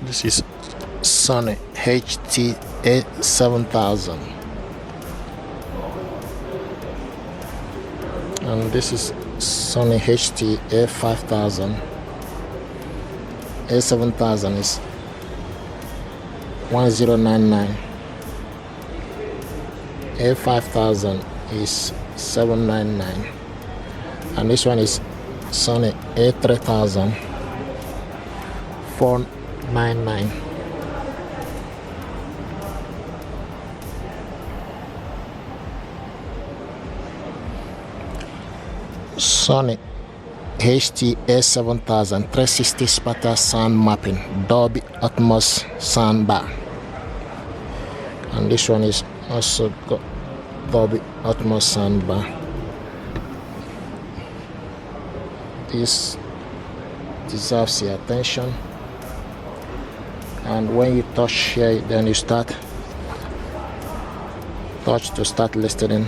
This is Sony A7000, and this is Sony A5000. A7000 is 1099. A5000 is 799, and this one is Sony A3000 499. Sony A7000 360 spatial sound mapping, Dolby Atmos soundbar, and this one is also got Dolby Atmos soundbar. This deserves your attention, and when you touch here, then you touch to start listening.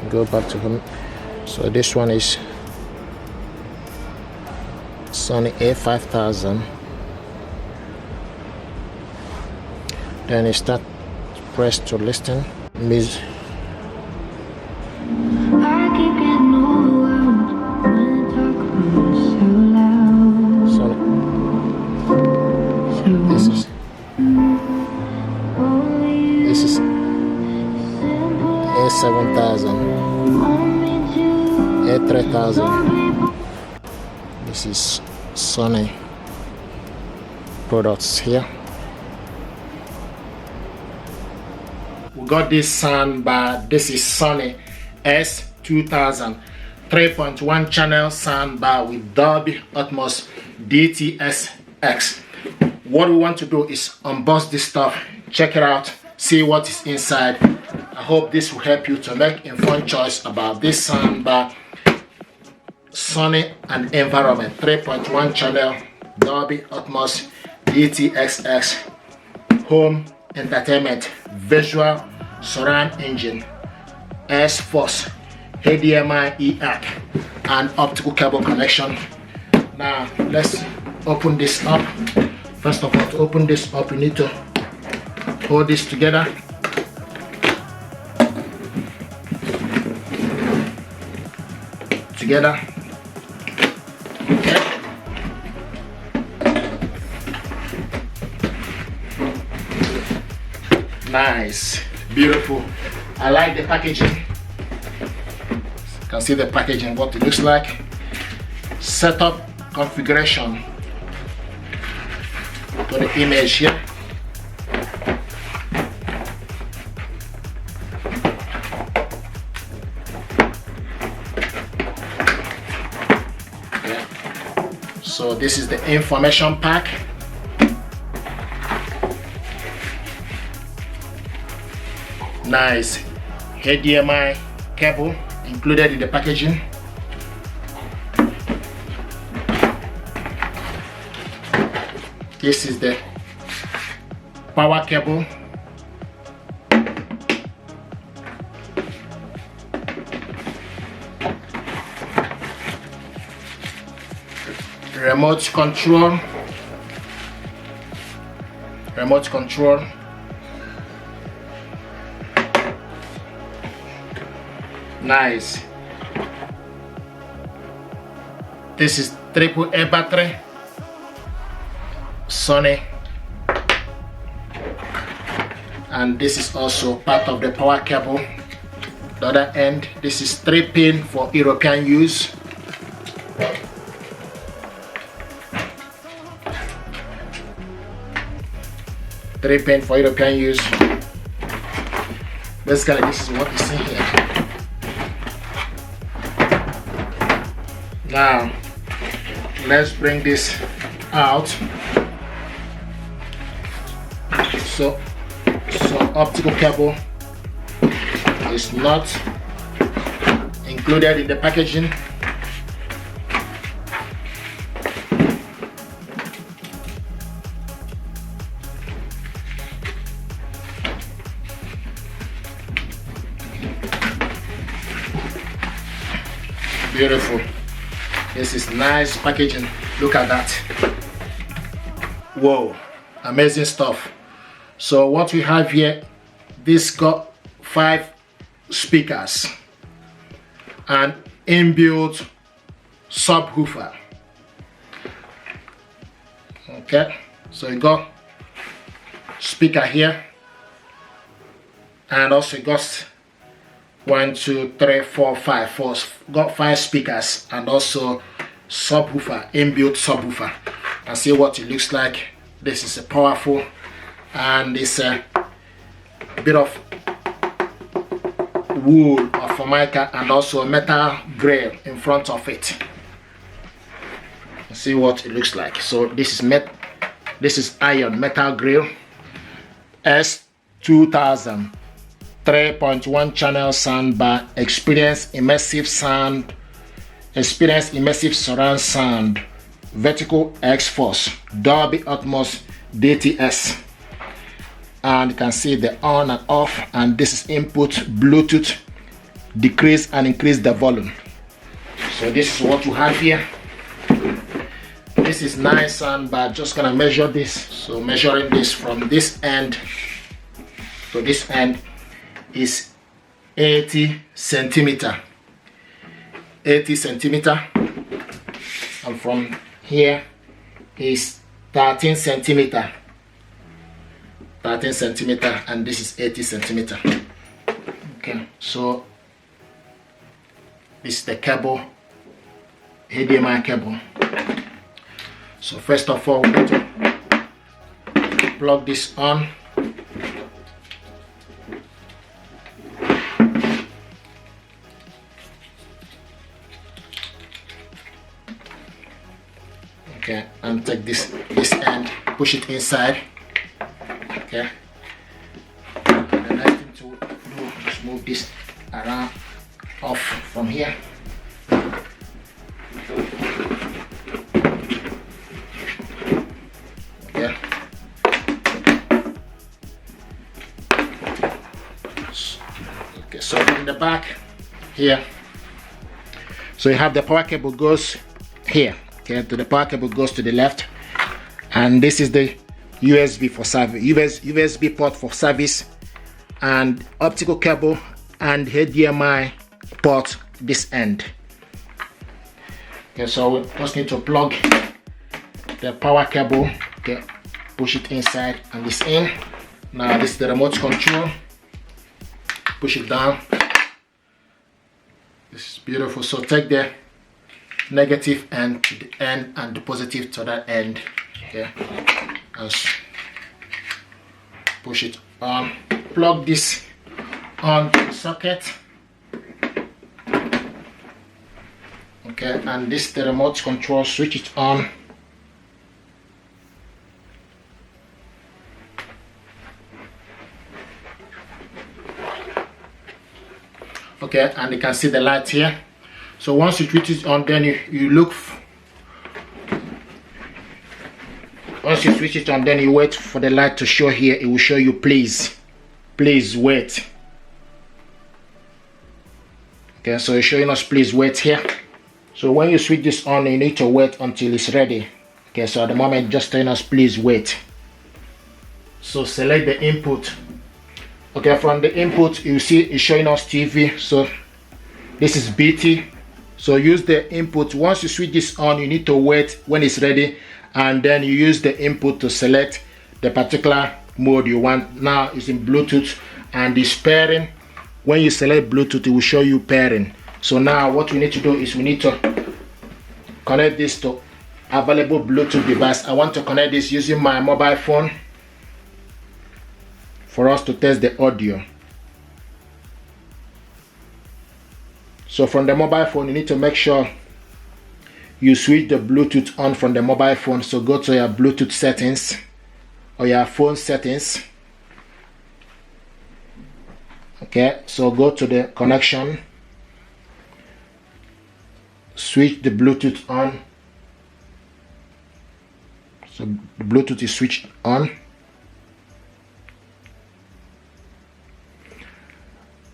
Go back to home. So this one is Sony A5000. Then you start press to listen music. This is A7000, A3000. This is Sony products here. We got this soundbar. This is Sony S2000 3.1 channel soundbar with Dolby Atmos DTS:X. What we want to do is unbox this stuff, check it out, see what is inside. I hope this will help you to make informed choice about this soundbar. Sony and environment 3.1 channel Dolby Atmos DTS:X, home entertainment, visual surround engine, S-Force, HDMI, eARC, and optical cable connection. Now let's open this up. First of all, to open this up, you need to hold this together. Okay. Nice, beautiful. I like the packaging. You can see the packaging, what it looks like. Setup configuration. Got the image here. So this is the information pack. Nice HDMI cable included in the packaging. This is the power cable. Remote control. Nice. This is AAA battery. Sony. And this is also part of the power cable. The other end, this is 3-pin for European use. Three-pin for European use. Basically, this is what is in here. Now, let's bring this out. So optical cable is not included in the packaging. Beautiful. This is nice packaging. Look at that. Whoa, amazing stuff. So what we have here, this got 5 speakers and inbuilt subwoofer. Okay, so you got speaker here, and also you got 1, 2, 3, 4, 5. Got 5 speakers and also subwoofer, inbuilt subwoofer. And see what it looks like. This is a powerful, and it's a bit of wood or formica and also a metal grill in front of it. See what it looks like. So this is iron metal grill, S2000 3.1 channel soundbar, experience immersive surround sound, vertical X-Force, Dolby Atmos DTS, and you can see the on and off, and this is input Bluetooth, decrease and increase the volume. So this is what you have here. This is nice soundbar. Just gonna measure this. So measuring this from this end to this end is 80 centimeter, and from here is 13 centimeter, and this is 80 centimeter. Okay, so this is the cable, HDMI cable. So first of all, we need to plug this on. Okay, and take this end, push it inside. Okay, and the next thing to do is move this around off from here. Okay, so in the back here, so you have the power cable goes here. Okay, to the power cable goes to the left, and this is the USB for service, USB port for service, and optical cable and HDMI port this end. Okay, so we just need to plug the power cable. Okay, push it inside and this in. Now this is the remote control. Push it down. This is beautiful. So take the negative end to the end and the positive to that end. Okay, and push it on. Plug this on the socket. Okay, and this is the remote control. Switch it on. Okay, and you can see the light here. So once you switch it on, then you look. Once you switch it on, then you wait for the light to show here. It will show you please wait. Okay, so it's showing us please wait here. So when you switch this on, you need to wait until it's ready. Okay, so at the moment just telling us please wait. So select the input. Okay, from the input you see it's showing us TV. So this is BT. So use the input. Once you switch this on, you need to wait when it's ready, and then you use the input to select the particular mode you want. Now it's in Bluetooth and it's pairing. When you select Bluetooth, it will show you pairing. So now what we need to do is we need to connect this to available Bluetooth device. I want to connect this using my mobile phone for us to test the audio. So from the mobile phone, you need to make sure you switch the Bluetooth on from the mobile phone. So go to your Bluetooth settings or your phone settings. Okay, so go to the connection, switch the Bluetooth on. So the Bluetooth is switched on.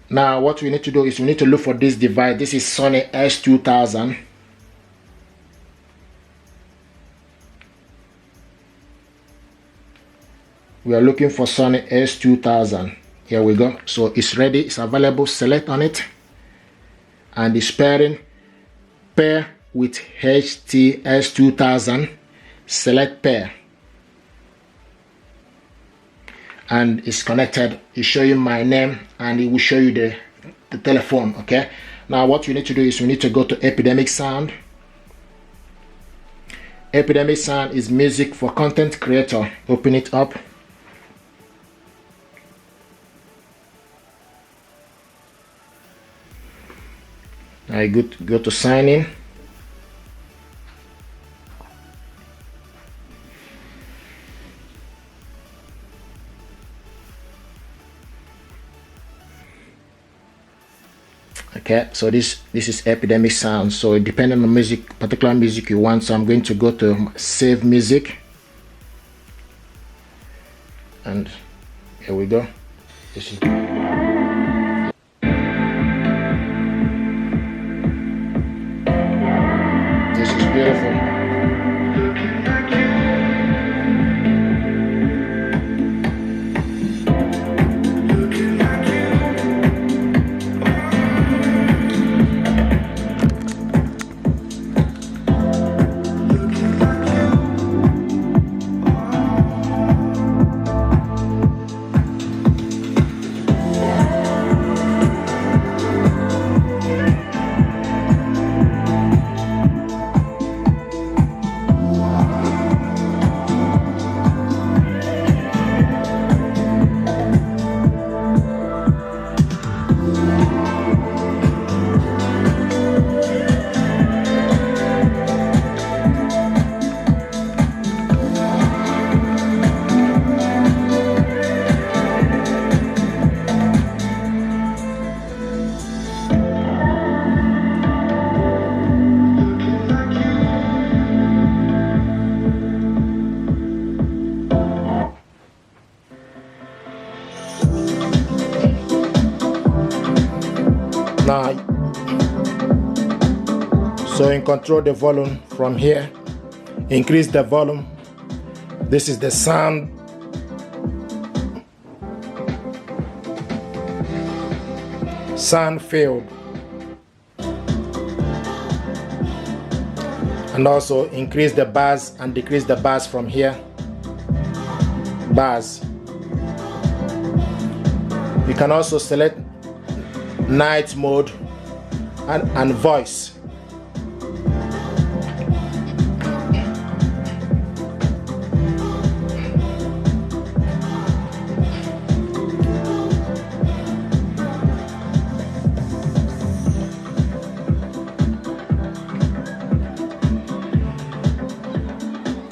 Now what we need to do is we need to look for this device. This is Sony A7000. We are looking for Sony A7000. Here we go. So it's ready, it's available. Select on it, and it's pairing. Pair with HTS2000. Select pair, and it's connected. It's showing my name, and it will show you the telephone. Okay, now what we need to do is we need to go to Epidemic Sound. Epidemic Sound is music for content creator. Open it up. I go to sign in. Okay, so this is Epidemic Sound. So depending on music, particular music you want, so I'm going to go to save music, and here we go. This is beautiful. Now, so you can control the volume from here. Increase the volume. This is the sound field, and also increase the bass and decrease the bass from here. Bass. You can also select night mode and voice.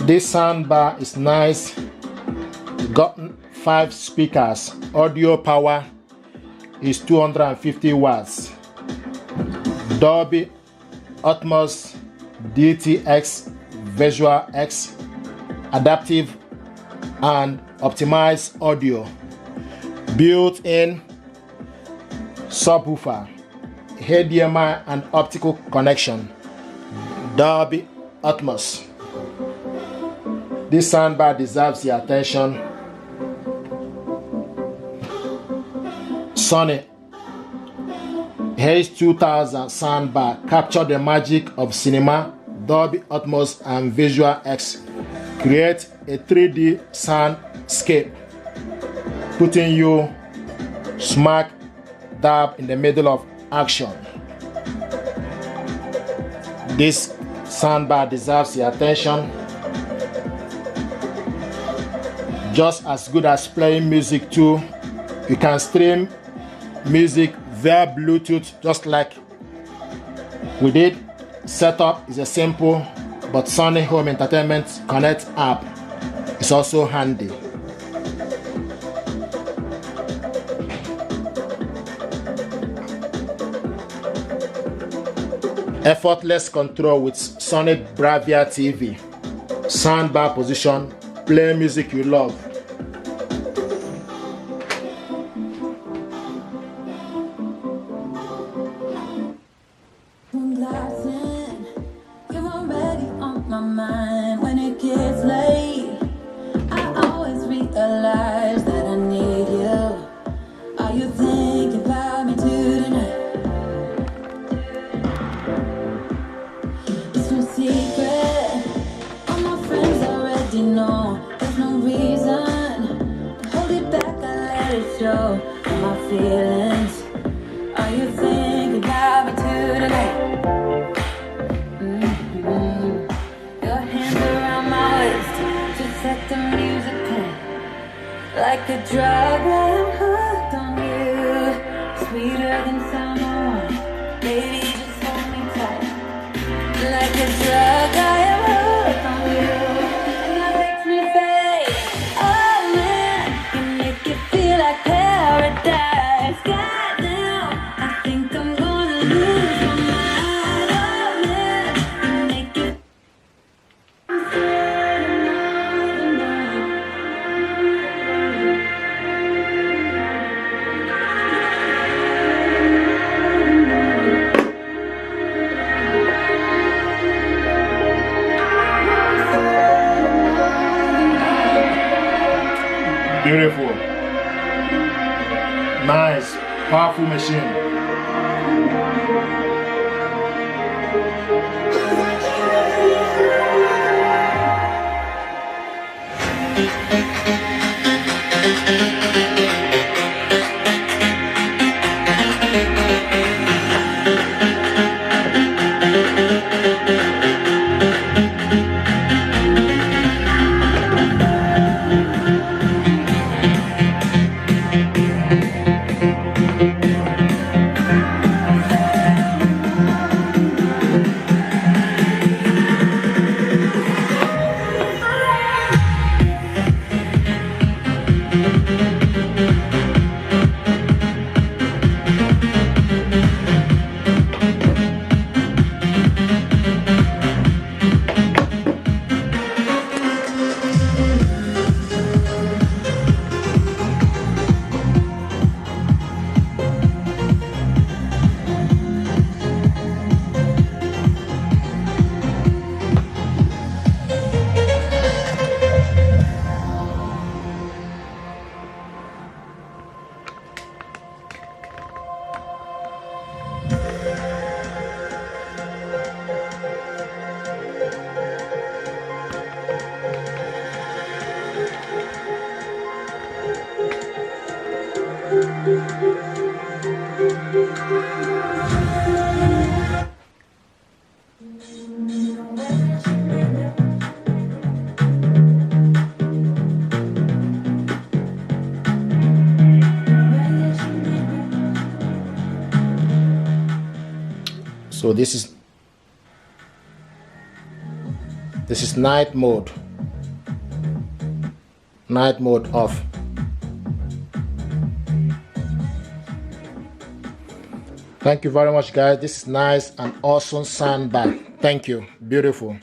This soundbar is nice. Got 5 speakers. Audio power is 250 watts. Dolby Atmos, DTX, Visual X, adaptive and optimized audio, built-in subwoofer, HDMI and optical connection, Dolby Atmos. This soundbar deserves your attention. Sony A5000 soundbar capture the magic of cinema, Dolby Atmos and Visual X. Create a 3D soundscape, putting you smack dab in the middle of action. This soundbar deserves your attention. Just as good as playing music too. You can stream music via Bluetooth just like we did. Setup is a simple, but Sony Home Entertainment Connect app is also handy. Effortless control with Sony Bravia TV. Soundbar position, play music you love. You're already on my mind when it gets late. I always realize that I need you. Are you thinking about me tonight? It's no secret, all my friends already know. There's no reason to hold it back, I let it show. My feelings, are you thinking about me tonight? Your hands around my waist, just set the music play. Like a drug, I'm hooked on you. Sweeter than summer, baby, just hold me tight. Like a drug, I am hooked on you. And that makes me say, oh man, you make it feel like paradise. Goddamn, I think I'm gonna lose my mind. Oh man, you make it Beautiful. Nice, powerful machine. So this is night mode. Night mode off. Thank you very much, guys. This is nice and awesome soundbar. Thank you. Beautiful.